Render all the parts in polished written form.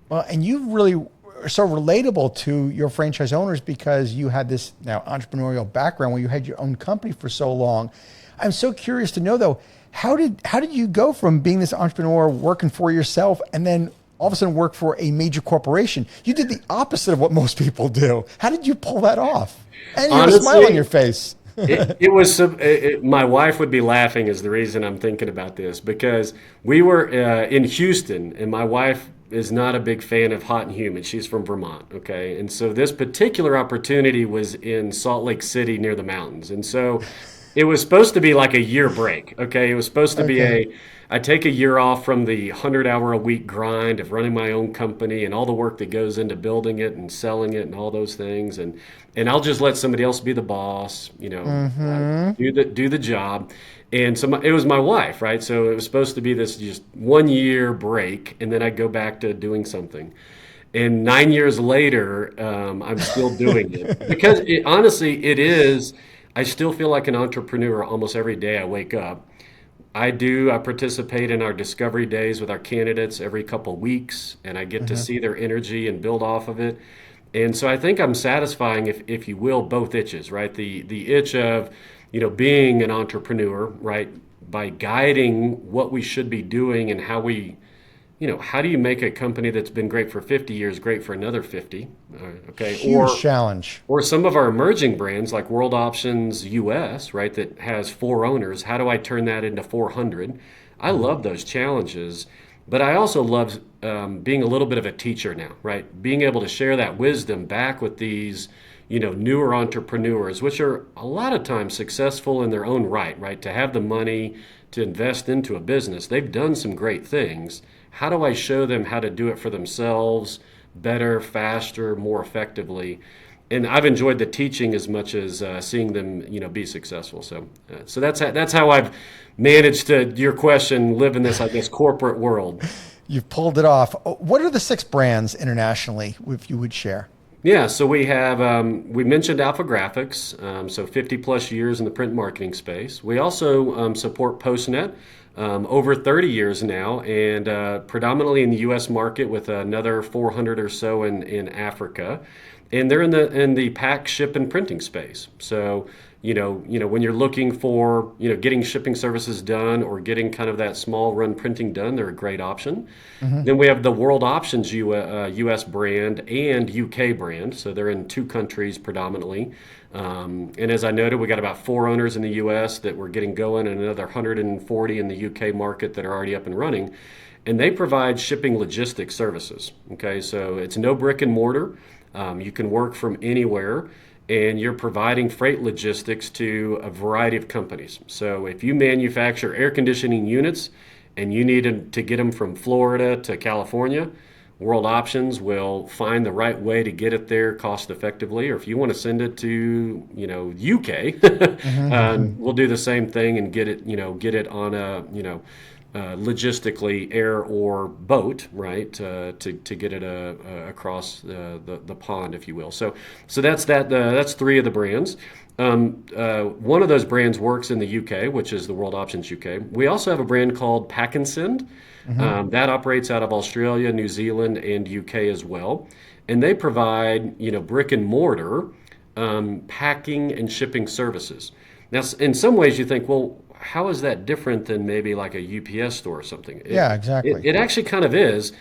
Well, and you really are so relatable to your franchise owners because you had this now entrepreneurial background where you had your own company for so long. I'm so curious to know though, how did you go from being this entrepreneur working for yourself and then all of a sudden work for a major corporation? You did the opposite of what most people do. How did you pull that off? And you have a smile on your Honestly, face. it was my wife would be laughing is the reason I'm thinking about this because we were in Houston and my wife is not a big fan of hot and humid. She's from Vermont, okay? And so this particular opportunity was in Salt Lake City near the mountains. And so it was supposed to be like a year break, okay? It was supposed to be Okay. I take a year off from the 100-hour a week grind of running my own company and all the work that goes into building it and selling it and all those things, and I'll just let somebody else be the boss, Mm-hmm. do the job. And so it was my wife, right? So it was supposed to be this just 1 year break, and then I'd go back to doing something. And 9 years later, I'm still doing it because honestly, it is. I still feel like an entrepreneur almost every day I wake up. I participate in our discovery days with our candidates every couple of weeks, and I get to Mm-hmm. see their energy and build off of it. And so I think I'm satisfying, if you will, both itches, right? The itch of, being an entrepreneur, right? By guiding what we should be doing and how do you make a company that's been great for 50 years great for another 50? Okay, Huge challenge. or some of our emerging brands like World Options US, right, that has 4 owners. How do I turn that into 400? I Mm-hmm. love those challenges, but I also love being a little bit of a teacher now, right? Being able to share that wisdom back with these, newer entrepreneurs, which are a lot of times successful in their own right, right? To have the money to invest into a business, they've done some great things. How do I show them how to do it for themselves better, faster, more effectively? And I've enjoyed the teaching as much as seeing them, be successful. So that's how I've managed to your question live in this, I guess, corporate world. You've pulled it off. What are the six brands internationally, if you would share? Yeah, so we mentioned AlphaGraphics, so 50 plus years in the print marketing space. We also support PostNet, over 30 years now, and predominantly in the U.S. market with another 400 or so in Africa, and they're in the pack, ship, and printing space. So when you're looking for getting shipping services done or getting kind of that small run printing done, they're a great option. Mm-hmm. Then we have the World Options U.S. brand and UK brand. So they're in 2 countries predominantly. And as I noted, we got about 4 owners in the U.S. that we're getting going and another 140 in the UK market that are already up and running. And they provide shipping logistics services. Okay, so it's no brick and mortar. You can work from anywhere and you're providing freight logistics to a variety of companies. So if you manufacture air conditioning units and you need to get them from Florida to California, World Options will find the right way to get it there cost effectively. Or if you want to send it to, UK, Mm-hmm. we'll do the same thing and get it on a, logistically air or boat, right, to get it across the pond, if you will. So that's that. That's 3 of the brands. One of those brands works in the UK, which is the World Options UK. We also have a brand called Pack and Send Mm-hmm. that operates out of Australia, New Zealand, and UK as well, and they provide brick and mortar packing and shipping services. Now, in some ways, you think, well, how is that different than maybe like a UPS store or something? It Yeah, it, exactly. it actually kind of is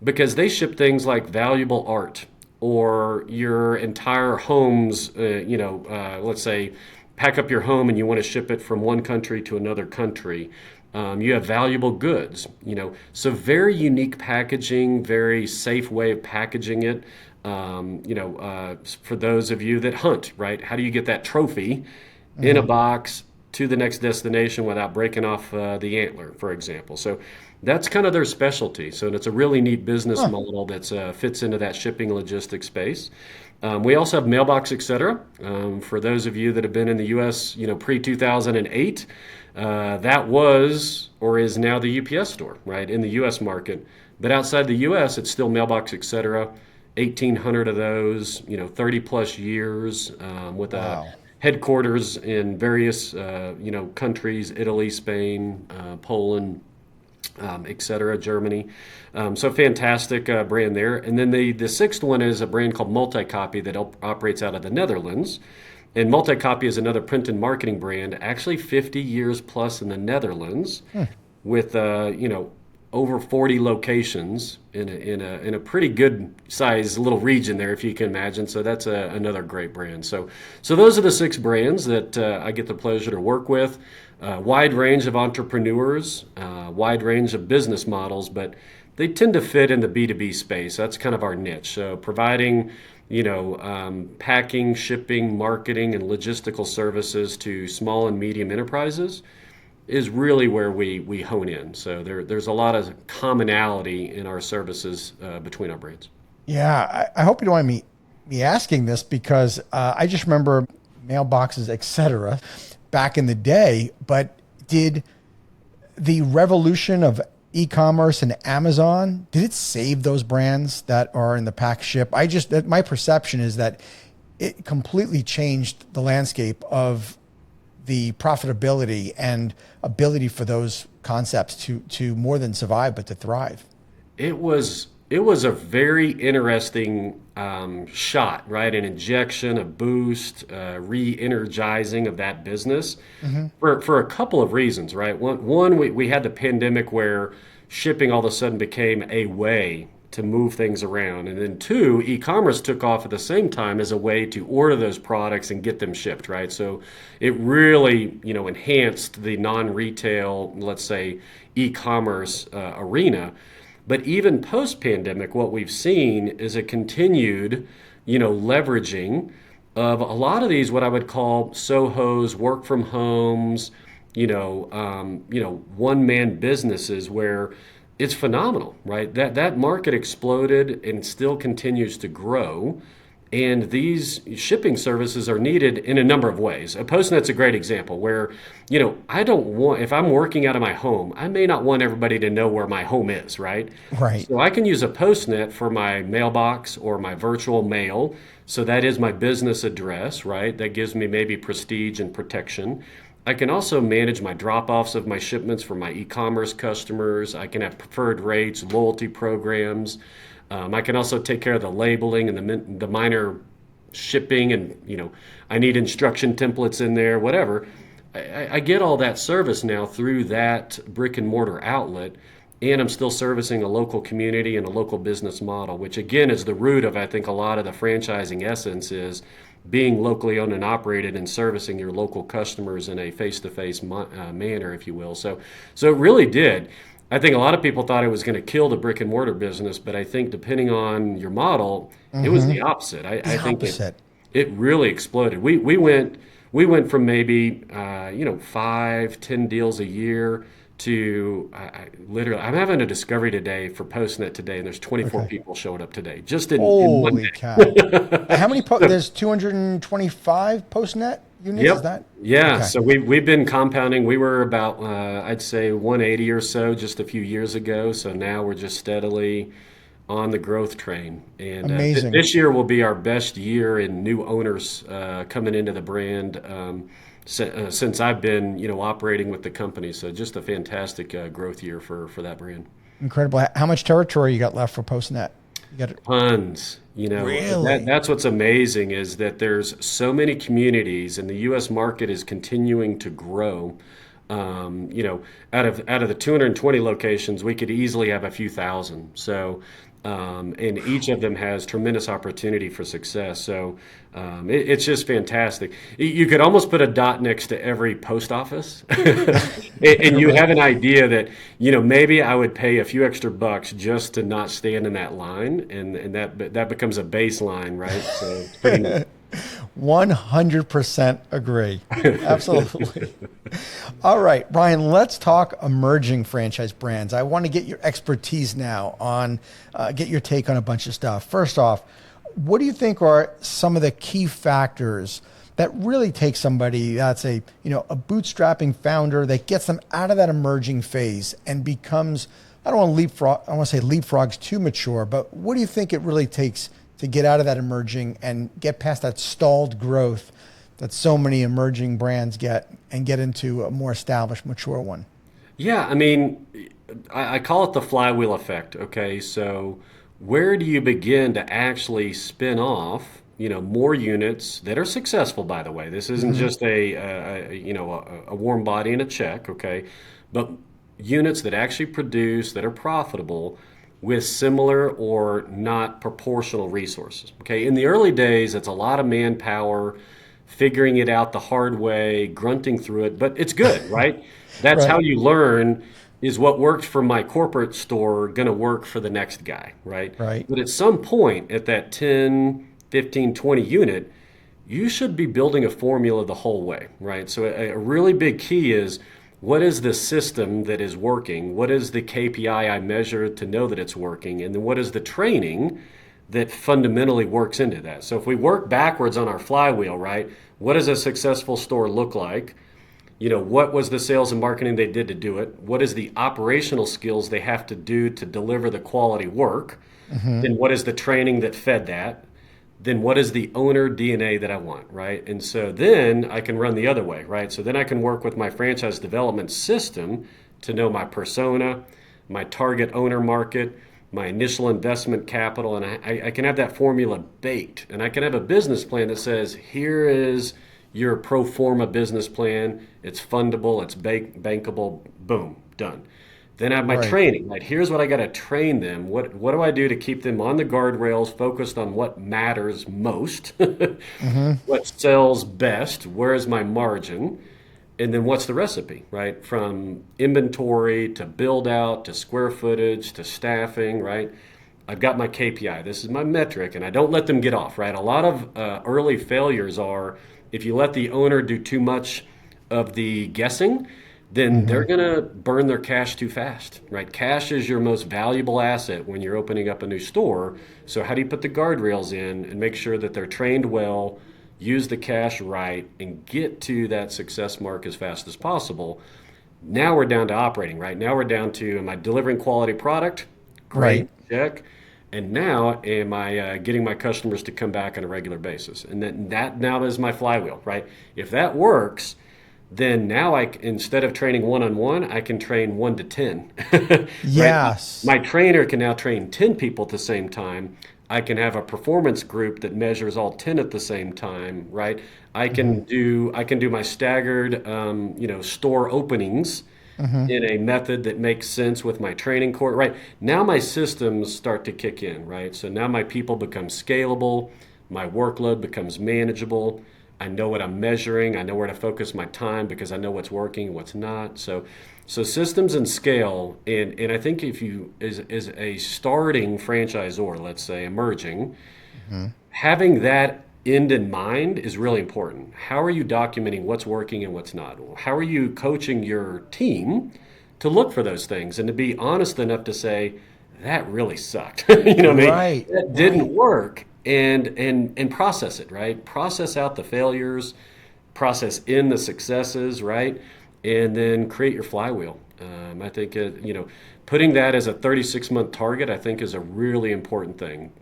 because they ship things like valuable art or your entire home's, let's say, pack up your home and you want to ship it from one country to another country. You have valuable goods, so very unique packaging, very safe way of packaging it. For those of you that hunt, right? How do you get that trophy in a Mm-hmm. box to the next destination without breaking off the antler, for example? So that's kind of their specialty. So it's a really neat business Huh. model that fits into that shipping logistics space. We also have Mailbox, etc. For those of you that have been in the U.S., pre 2008, that was or is now the UPS store, right, in the U.S. market. But outside the U.S., it's still Mailbox, etc. 1,800 of those, 30 plus years, with a Wow. headquarters in various, countries: Italy, Spain, Poland. et cetera, Germany. So fantastic brand there. And then the sixth one is a brand called Multicopy that operates out of the Netherlands. And Multicopy is another print and marketing brand, actually 50 years plus in the Netherlands, with over 40 locations in a pretty good size little region there, if you can imagine. So that's another great brand. So those are the six brands that I get the pleasure to work with. Wide range of entrepreneurs, wide range of business models, but they tend to fit in the B2B space. That's kind of our niche. So providing, packing, shipping, marketing, and logistical services to small and medium enterprises is really where we hone in. So there's a lot of commonality in our services between our brands. Yeah, I hope you don't mind me asking this because I just remember mailboxes, et cetera, back in the day. But did the revolution of e-commerce and Amazon, did it save those brands that are in the pack ship? My perception is that it completely changed the landscape of the profitability and ability for those concepts to more than survive, but to thrive. It was a very interesting shot, right? An injection, a boost, re-energizing of that business for a couple of reasons, right? One, we had the pandemic where shipping all of a sudden became a way to move things around. And then two, e-commerce took off at the same time as a way to order those products and get them shipped, right? So it really, enhanced the non-retail, let's say, e-commerce arena. But even post-pandemic, what we've seen is a continued, leveraging of a lot of these, what I would call SOHOs, work from homes, one-man businesses where it's phenomenal, right? That market exploded and still continues to grow. And these shipping services are needed in a number of ways. A Postnet's a great example where, I don't want, if I'm working out of my home, I may not want everybody to know where my home is, right? Right. So I can use a Postnet for my mailbox or my virtual mail. So that is my business address, right? That gives me maybe prestige and protection. I can also manage my drop-offs of my shipments for my e-commerce customers. I can have preferred rates, loyalty programs. I can also take care of the labeling and the minor shipping, and I need instruction templates in there, whatever. I get all that service now through that brick and mortar outlet, and I'm still servicing a local community and a local business model, which again is the root of, I think, a lot of the franchising essence is being locally owned and operated and servicing your local customers in a face-to-face manner, if you will. So it really did. I think a lot of people thought it was going to kill the brick and mortar business, but I think depending on your model, it was the opposite. I think it really exploded. We went from maybe 5-10 deals a year to literally, I'm having a discovery today for Postnet today, and there's 24 people showed up today just in one day. Holy cow! How many? There's 225 Postnet units. Yep. Is that? Yeah. Okay. So we've been compounding. We were about I'd say 180 or so just a few years ago. So now we're just steadily on the growth train. And Amazing. This year will be our best year in new owners coming into the brand since I've been operating with the company. So just a fantastic growth year for that brand. Incredible. How much territory you got left for Postnet? You got Tons. Really? That's what's amazing is that there's so many communities, and the U.S. market is continuing to grow. Out of the 220 locations, we could easily have a few thousand. So, and each of them has tremendous opportunity for success. So, it's just fantastic. You could almost put a dot next to every post office, and you have an idea that maybe I would pay a few extra bucks just to not stand in that line, and that becomes a baseline, right? So it's pretty neat. 100% agree. Absolutely. All right, Brian, let's talk emerging franchise brands. I want to get your expertise now on, get your take on a bunch of stuff. First off, what do you think are some of the key factors that really take somebody that's a bootstrapping founder that gets them out of that emerging phase and becomes, I don't want to say leapfrogs too mature, but what do you think it really takes to get out of that emerging and get past that stalled growth that so many emerging brands get and get into a more established, mature one? Yeah, I mean, I call it the flywheel effect. Okay, so where do you begin to actually spin off, more units that are successful? By the way, this isn't just a warm body and a check. Okay, but units that actually produce, that are profitable, with similar or not proportional resources. Okay, in the early days, it's a lot of manpower, figuring it out the hard way, grunting through it, but it's good, right? That's how Right. you learn. Is what worked for my corporate store going to work for the next guy, right? Right. But at some point at that 10, 15, 20 unit, you should be building a formula the whole way, right? So a really big key is, what is the system that is working? What is the KPI I measure to know that it's working? And then what is the training that fundamentally works into that? So if we work backwards on our flywheel, right? What does a successful store look like? What was the sales and marketing they did to do it? What is the operational skills they have to do to deliver the quality work? Then what is the training that fed that? Then what is the owner DNA that I want, right? And so then I can run the other way, right? So then I can work with my franchise development system to know my persona, my target owner market, my initial investment capital, and I can have that formula baked. And I can have a business plan that says, here is your pro forma business plan. It's fundable, it's bankable, boom, done. Then I have my Right. training. Like, here's what I got to train them. What do I do to keep them on the guardrails, focused on what matters most, what sells best, where is my margin, and then what's the recipe, right? From inventory to build out to square footage to staffing, right? I've got my KPI. This is my metric, and I don't let them get off, right? A lot of early failures are, if you let the owner do too much of the guessing, then they're going to burn their cash too fast, right? Cash is your most valuable asset when you're opening up a new store. So how do you put the guardrails in and make sure that they're trained well, use the cash right, and get to that success mark as fast as possible? Now we're down to operating, right? Now we're down to, am I delivering quality product? Great, Right. check. And now, am I getting my customers to come back on a regular basis? And then that now is my flywheel, right? If that works, then now instead of training one-on-one, I can train 1 to 10. Right? Yes. My trainer can now train 10 people at the same time. I can have a performance group that measures all 10 at the same time, right? I can do my staggered, store openings in a method that makes sense with my training course, right? Now my systems start to kick in, right? So now my people become scalable, my workload becomes manageable. I know what I'm measuring. I know where to focus my time because I know what's working, what's not. So systems and scale, and I think if you, as a starting franchisor, let's say emerging, having that end in mind is really important. How are you documenting what's working and what's not? How are you coaching your team to look for those things and to be honest enough to say, that really sucked. You know what I mean? Right. That didn't work. And process it, right? Process out the failures, process in the successes, right? And then create your flywheel. I think putting that as a 36-month target, I think, is a really important thing.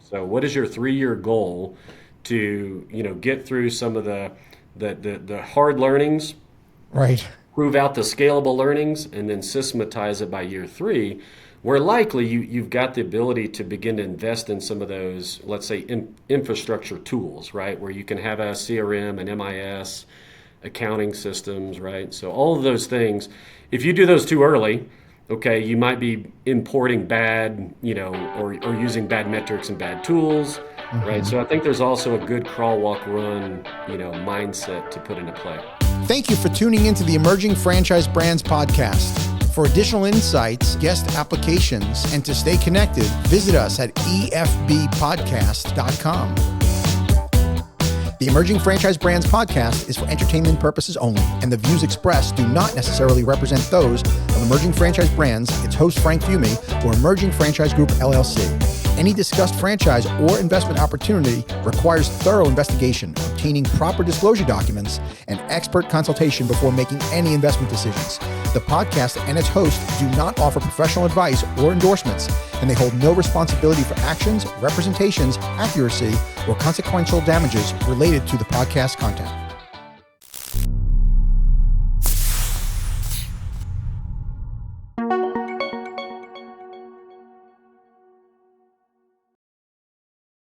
So what is your 3-year goal to get through some of the hard learnings, Right. prove out the scalable learnings, and then systematize it by year 3, where likely you've got the ability to begin to invest in some of those, let's say, infrastructure tools, right? Where you can have a CRM, an MIS, accounting systems, right? So all of those things, if you do those too early, okay, you might be importing bad, or using bad metrics and bad tools, right? So I think there's also a good crawl, walk, run, mindset to put into play. Thank you for tuning into the Emerging Franchise Brands podcast. For additional insights, guest applications, and to stay connected, visit us at efbpodcast.com. The Emerging Franchise Brands podcast is for entertainment purposes only, and the views expressed do not necessarily represent those of Emerging Franchise Brands, its host Frank Fiume, or Emerging Franchise Group LLC. Any discussed franchise or investment opportunity requires thorough investigation, obtaining proper disclosure documents, and expert consultation before making any investment decisions. The podcast and its host do not offer professional advice or endorsements, and they hold no responsibility for actions, representations, accuracy, or consequential damages related to the podcast content.